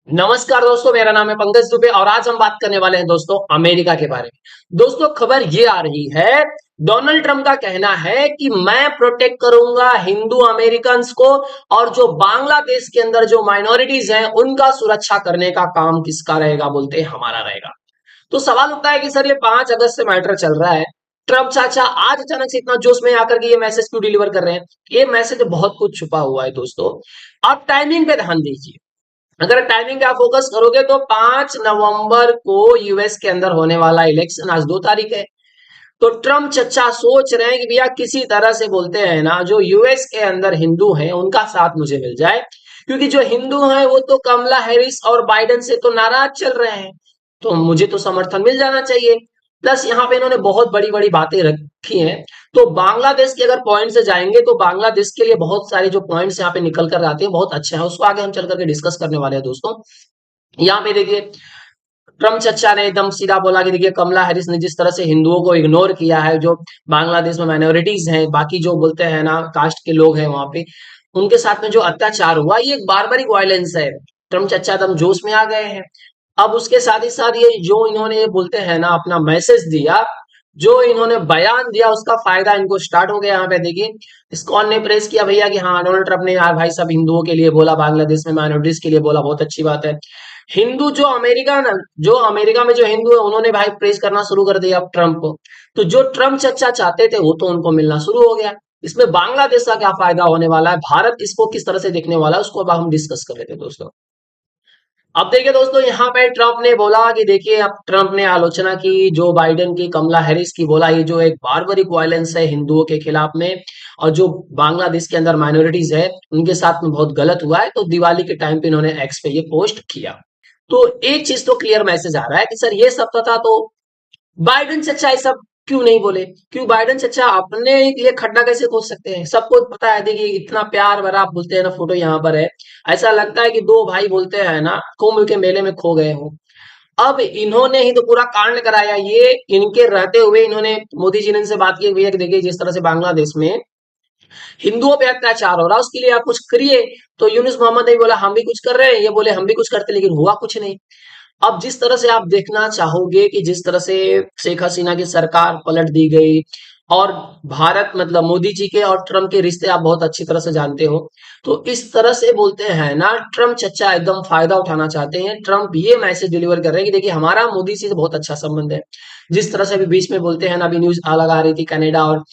नमस्कार दोस्तों, मेरा नाम है पंकज दुबे और आज हम बात करने वाले हैं दोस्तों अमेरिका के बारे में। दोस्तों खबर ये आ रही है, डोनाल्ड ट्रंप का कहना है कि मैं प्रोटेक्ट करूंगा हिंदू अमेरिकन्स को और जो बांग्लादेश के अंदर जो माइनॉरिटीज हैं उनका सुरक्षा करने का काम किसका रहेगा, बोलते हैं हमारा रहेगा। तो सवाल उठता है कि सर ये 5 अगस्त से मैटर चल रहा है, ट्रंप चाचा आज अचानक से इतना जोश में आकर के ये मैसेज क्यों डिलीवर कर रहे हैं? ये मैसेज बहुत कुछ छुपा हुआ है दोस्तों। आप टाइमिंग पे ध्यान दीजिए। अगर टाइमिंग का फोकस करोगे तो 5 नवंबर को यूएस के अंदर होने वाला इलेक्शन, आज 2 तारीख है। तो ट्रम्प चचा सोच रहे हैं कि भैया किसी तरह से, बोलते हैं ना, जो यूएस के अंदर हिंदू हैं उनका साथ मुझे मिल जाए, क्योंकि जो हिंदू हैं वो तो कमला हैरिस और बाइडेन से तो नाराज चल रहे हैं, तो मुझे तो समर्थन मिल जाना चाहिए। प्लस यहाँ पे इन्होंने बहुत बड़ी बड़ी बातें रखी हैं। तो बांग्लादेश के अगर पॉइंट से जाएंगे तो बांग्लादेश के लिए बहुत सारे जो पॉइंट्स यहाँ पे निकल कर आते हैं बहुत अच्छे हैं, उसको आगे हम चल करके डिस्कस करने वाले हैं दोस्तों। यहाँ पे देखिए, ट्रम्प चचा ने एकदम सीधा बोला कि देखिए कमला हैरिस ने जिस तरह से हिंदुओं को इग्नोर किया है, जो बांग्लादेश में माइनॉरिटीज हैं, बाकी जो बोलते हैं ना कास्ट के लोग हैं वहां पे, उनके साथ में जो अत्याचार हुआ ये एक बारबरिक वायलेंस है। ट्रम्प चचा एकदम जोश में आ गए हैं। अब उसके साथ ही साथ ये जो इन्होंने ये बोलते हैं ना अपना मैसेज दिया, जो इन्होंने बयान दिया, उसका फायदा इनको स्टार्ट हो गया। यहाँ पे देखिए, इस्कॉन ने प्रेस किया भैया कि हाँ डोनाल्ड ट्रंप ने यार भाई सब हिंदुओं के लिए बोला, बांग्लादेश में माइनॉरिटीज के लिए बोला, बहुत अच्छी बात है। हिंदू जो अमेरिका ना, जो अमेरिका में जो हिंदू है उन्होंने भाई प्रेस करना शुरू कर दिया अब ट्रंप को। तो जो ट्रंप चर्चा चाहते थे वो तो उनको मिलना शुरू हो गया। इसमें बांग्लादेश का क्या फायदा होने वाला है, भारत इसको किस तरह से देखने वाला है, उसको अब हम डिस्कस कर रहे थे दोस्तों। अब देखिए दोस्तों, यहाँ पे ट्रंप ने बोला कि देखिए, अब ट्रंप ने आलोचना की जो बाइडेन की, कमला हैरिस की, बोला ये जो एक बारबरिक वायलेंस है हिंदुओं के खिलाफ में और जो बांग्लादेश के अंदर माइनॉरिटीज है उनके साथ में बहुत गलत हुआ है। तो दिवाली के टाइम पे इन्होंने एक्स पे ये पोस्ट किया। तो एक चीज तो क्लियर मैसेज आ रहा है कि सर ये सब पता तो बाइडेन चचा ये सब क्यों नहीं बोले? क्यों बाइडेन चचा अपने लिए खड्डा कैसे खोद सकते हैं? सबको पता है, देखिए इतना प्यार भरा आप बोलते हैं ना, फोटो यहाँ पर है, ऐसा लगता है कि दो भाई बोलते हैं ना कुंभ के मेले में खो गए हो। अब इन्होंने ही तो पूरा कांड कराया, ये इनके रहते हुए इन्होंने, मोदी जी ने इनसे बात की भैया कि देखिए जिस तरह से बांग्लादेश में हिंदुओं पे अत्याचार हो रहा है उसके लिए आप कुछ करिए। तो यूनुस मोहम्मद ने बोला हम भी कुछ कर रहे हैं, ये बोले हम भी कुछ करते, लेकिन हुआ कुछ नहीं। अब जिस तरह से आप देखना चाहोगे कि जिस तरह से शेख हसीना की सरकार पलट दी गई और भारत, मतलब मोदी जी के और ट्रम्प के रिश्ते आप बहुत अच्छी तरह से जानते हो, तो इस तरह से बोलते हैं ना ट्रम्प चचा एकदम फायदा उठाना चाहते हैं। ट्रम्प ये मैसेज डिलीवर कर रहे हैं कि देखिए हमारा मोदी जी से बहुत अच्छा संबंध है। जिस तरह से अभी बीच में बोलते हैं ना, अभी न्यूज अलग आ रही थी, कनाडा और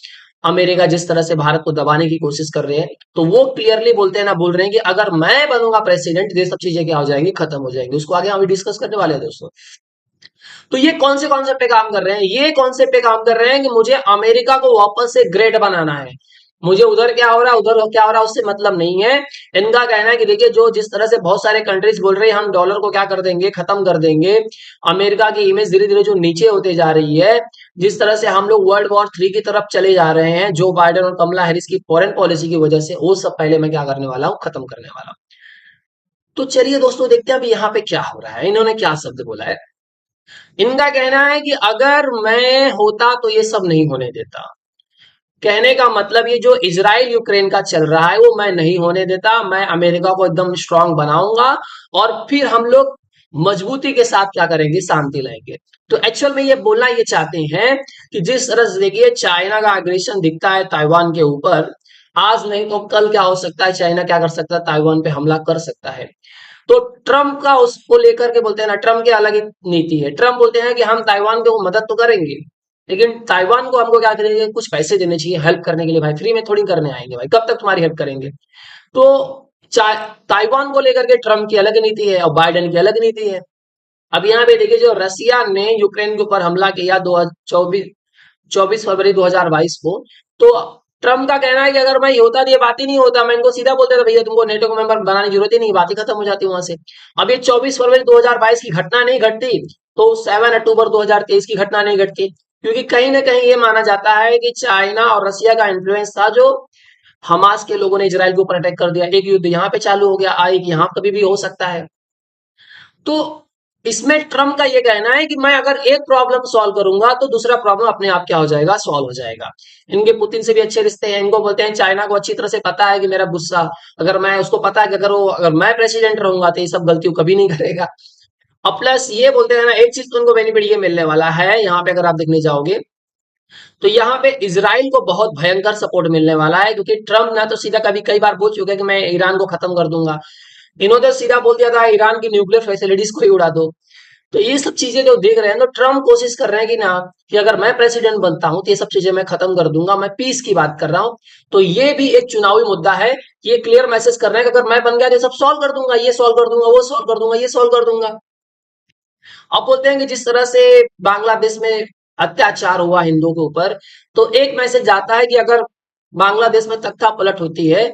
अमेरिका जिस तरह से भारत को दबाने की कोशिश कर रहे हैं, तो वो क्लियरली बोलते हैं ना, बोल रहे हैं कि अगर मैं बनूंगा प्रेसिडेंट ये सब चीजें क्या हो जाएंगी, खत्म हो जाएंगी। उसको आगे हम अभी डिस्कस करने वाले हैं दोस्तों। तो ये कौन से कॉन्सेप्ट पे काम कर रहे हैं? ये कॉन्सेप्ट पे काम कर रहे हैं कि मुझे अमेरिका को वापस से ग्रेट बनाना है। मुझे उधर क्या हो रहा है, उधर क्या हो रहा है, उससे मतलब नहीं है। इनका कहना है कि देखिए जो जिस तरह से बहुत सारे कंट्रीज बोल रही है हम डॉलर को क्या कर देंगे, खत्म कर देंगे, अमेरिका की इमेज धीरे धीरे जो नीचे होते जा रही है, जिस तरह से हम लोग वर्ल्ड वॉर 3 की तरफ चले जा रहे हैं जो बाइडेन और कमला हैरिस की फॉरेन पॉलिसी की वजह से, वो सब पहले मैं क्या करने वाला हूँ, खत्म करने वाला हूँ। तो चलिए दोस्तों देखते हैं अभी यहाँ पे क्या हो रहा है, इन्होंने क्या शब्द बोला है। इनका कहना है कि अगर मैं होता तो ये सब नहीं होने देता। कहने का मतलब ये जो इजराइल यूक्रेन का चल रहा है वो मैं नहीं होने देता, मैं अमेरिका को एकदम स्ट्रांग बनाऊंगा और फिर हम लोग मजबूती के साथ क्या करेंगे, शांति लाएंगे। तो एक्चुअल में ये बोलना ये चाहते हैं कि जिस तरह से देखिए चाइना का अग्रेशन दिखता है ताइवान के ऊपर, आज नहीं तो कल क्या हो सकता है, चाइना क्या कर सकता है, ताइवान पे हमला कर सकता है। तो ट्रम्प का उसको लेकर के बोलते हैं ना, ट्रम्प की अलग ही नीति है। ट्रम्प बोलते हैं कि हम ताइवान को मदद तो करेंगे, लेकिन ताइवान को हमको क्या करेंगे, कुछ पैसे देने चाहिए हेल्प करने के लिए। भाई फ्री में थोड़ी करने आएंगे, भाई कब तक तुम्हारी हेल्प करेंगे? तो ताइवान को लेकर के ट्रम्प की अलग नीति है और बाइडेन की अलग नीति है। अब यहाँ पे देखिए, जो रसिया ने यूक्रेन के ऊपर हमला किया 2024 24 फरवरी 2022 को, तो ट्रम्प का कहना है कि अगर मैं ये होता तो ये बात ही नहीं होता, मैं इनको सीधा बोलता था भैया तुमको नेटो को मेंबर बनाने की जरूरत ही नहीं, बात ही खत्म हो जाती वहां से। अब ये 24 फरवरी 2022 की घटना नहीं घटती तो 7 अक्टूबर 2023 की घटना नहीं घटती, क्योंकि कहीं ना कहीं ये माना जाता है कि चाइना और रसिया का इन्फ्लुएंस था, जो हमास के लोगों ने इसराइल के ऊपर अटैक कर दिया, एक युद्ध यहाँ पे चालू हो गया, एक यहाँ कभी भी हो सकता है। तो इसमें ट्रम्प का ये कहना है कि मैं अगर एक प्रॉब्लम सॉल्व करूंगा तो दूसरा प्रॉब्लम अपने आप क्या हो जाएगा, सॉल्व हो जाएगा। इनके पुतिन से भी अच्छे रिश्ते हैं। इनको बोलते हैं, चाइना को अच्छी तरह से पता है कि मेरा गुस्सा, अगर मैं उसको पता है कि अगर मैं प्रेसिडेंट रहूंगा तो ये सब गलती कभी नहीं करेगा। अब प्लस ये बोलते हैं ना, एक चीज तो उनको बेनिफिट ये मिलने वाला है यहाँ पे, अगर आप देखने जाओगे तो यहाँ पे इजराइल को बहुत भयंकर सपोर्ट मिलने वाला है, क्योंकि ट्रम्प ना तो सीधा कभी कई बार बोल चुके हैं कि मैं ईरान को खत्म कर दूंगा। इन्होंने तो सीधा बोल दिया था ईरान की न्यूक्लियर फैसिलिटीज को ही उड़ा दो। तो ये सब चीजें जो देख रहे हैं, तो ट्रम्प कोशिश कर रहे हैं कि ना, कि अगर मैं प्रेसिडेंट बनता हूं तो ये सब चीजें मैं खत्म कर दूंगा, मैं पीस की बात कर रहा हूं। तो ये भी एक चुनावी मुद्दा है कि ये क्लियर मैसेज कर रहे हैं कि अगर मैं बन गया तो ये सब सॉल्व कर दूंगा, ये सॉल्व कर दूंगा, वो सॉल्व कर दूंगा, ये सॉल्व कर दूंगा। अब बोलते हैं कि जिस तरह से बांग्लादेश में अत्याचार हुआ हिंदुओं के ऊपर, तो एक मैसेज जाता है कि अगर बांग्लादेश में तख्ता पलट होती है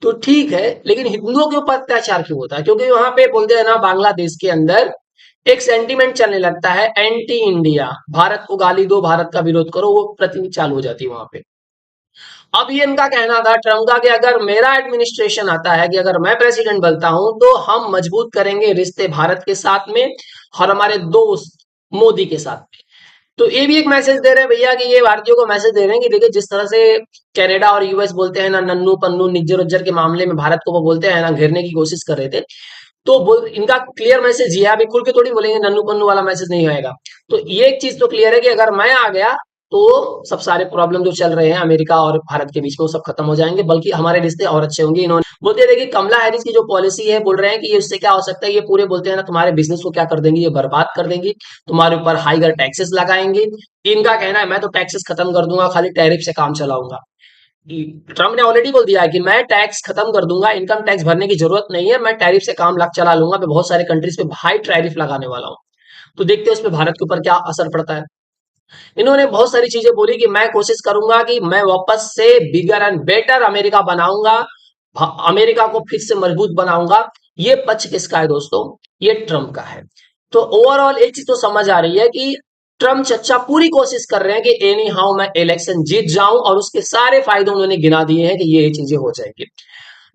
तो ठीक है, लेकिन हिंदुओं के ऊपर अत्याचार क्यों होता है? क्योंकि वहां पे बोलते हैं ना, बांग्लादेश के अंदर एक सेंटीमेंट चलने लगता है एंटी इंडिया, भारत को गाली दो, भारत का विरोध करो, वो प्रति चालू हो जाती है वहां पे। अब ये इनका कहना था ट्रम्प का कि अगर मेरा एडमिनिस्ट्रेशन आता है, कि अगर मैं प्रेसिडेंट बनता हूं तो हम मजबूत करेंगे रिश्ते भारत के साथ में और हमारे दोस्त मोदी के साथ में। तो ये भी एक मैसेज दे रहे हैं भैया, कि ये भारतीयों को मैसेज दे रहे हैं कि देखिए, जिस तरह से कनाडा और यूएस बोलते हैं ना, नन्नू पन्नू निज्जर उज्जर के मामले में भारत को वो बोलते हैं ना, घेरने की कोशिश कर रहे थे, तो इनका क्लियर मैसेज ये है, अभी खुल के थोड़ी बोलेंगे, नन्नू पन्नू वाला मैसेज नहीं आएगा। तो ये एक चीज तो क्लियर है कि अगर मैं आ गया तो सब सारे प्रॉब्लम जो चल रहे हैं अमेरिका और भारत के बीच में, वो सब खत्म हो जाएंगे, बल्कि हमारे रिश्ते और अच्छे होंगे। इन्होंने बोलते हैं, देखिए कमला हैरिस की जो पॉलिसी है, बोल रहे हैं कि ये उससे क्या हो सकता है, ये पूरे बोलते हैं ना, तुम्हारे बिजनेस को क्या कर देंगी, ये बर्बाद कर देंगी, तुम्हारे ऊपर हाइगर टैक्सेस लगाएंगे। इनका कहना है मैं तो टैक्सेस खत्म कर दूंगा, खाली टैरिफ से काम चलाऊंगा। ट्रम्प ने ऑलरेडी बोल दिया है कि मैं टैक्स खत्म कर दूंगा, इनकम टैक्स भरने की जरूरत नहीं है, मैं टैरिफ से काम लग चला लूंगा, मैं बहुत सारे कंट्रीज पे हाई टैरिफ लगाने वाला हूँ। तो देखते हैं उस पर भारत के ऊपर क्या असर पड़ता है। इन्होंने बहुत सारी चीजें बोली कि मैं कोशिश करूंगा कि मैं वापस से बिगर एंड बेटर अमेरिका बनाऊंगा, अमेरिका को फिर से मजबूत बनाऊंगा। ये पक्ष किसका है दोस्तों? ये ट्रम्प का है। तो ओवरऑल एक चीज तो समझ आ रही है कि ट्रम्प चच्चा पूरी कोशिश कर रहे हैं कि एनी हाउ मैं इलेक्शन जीत जाऊं, और उसके सारे फायदे उन्होंने गिना दिए हैं कि ये चीजें हो जाएंगी।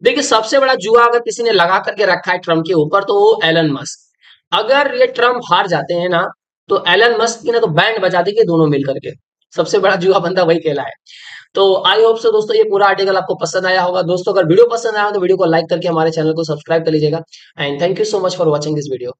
देखिए, सबसे बड़ा जुआ अगर किसी ने लगा करके रखा है ट्रम्प के ऊपर, तो वो एलन मस्क। अगर ये ट्रम्प हार जाते हैं ना, तो एलन मस्क की ना तो बैंड बजा देंगे दोनों मिल करके। सबसे बड़ा जुआ बंदा वही कहला है। तो आई होप सो दोस्तों, ये पूरा आर्टिकल आपको पसंद आया होगा। दोस्तों अगर वीडियो पसंद आया हो तो वीडियो को लाइक करके हमारे चैनल को सब्सक्राइब कर लीजिएगा। And thank you so much for watching this video.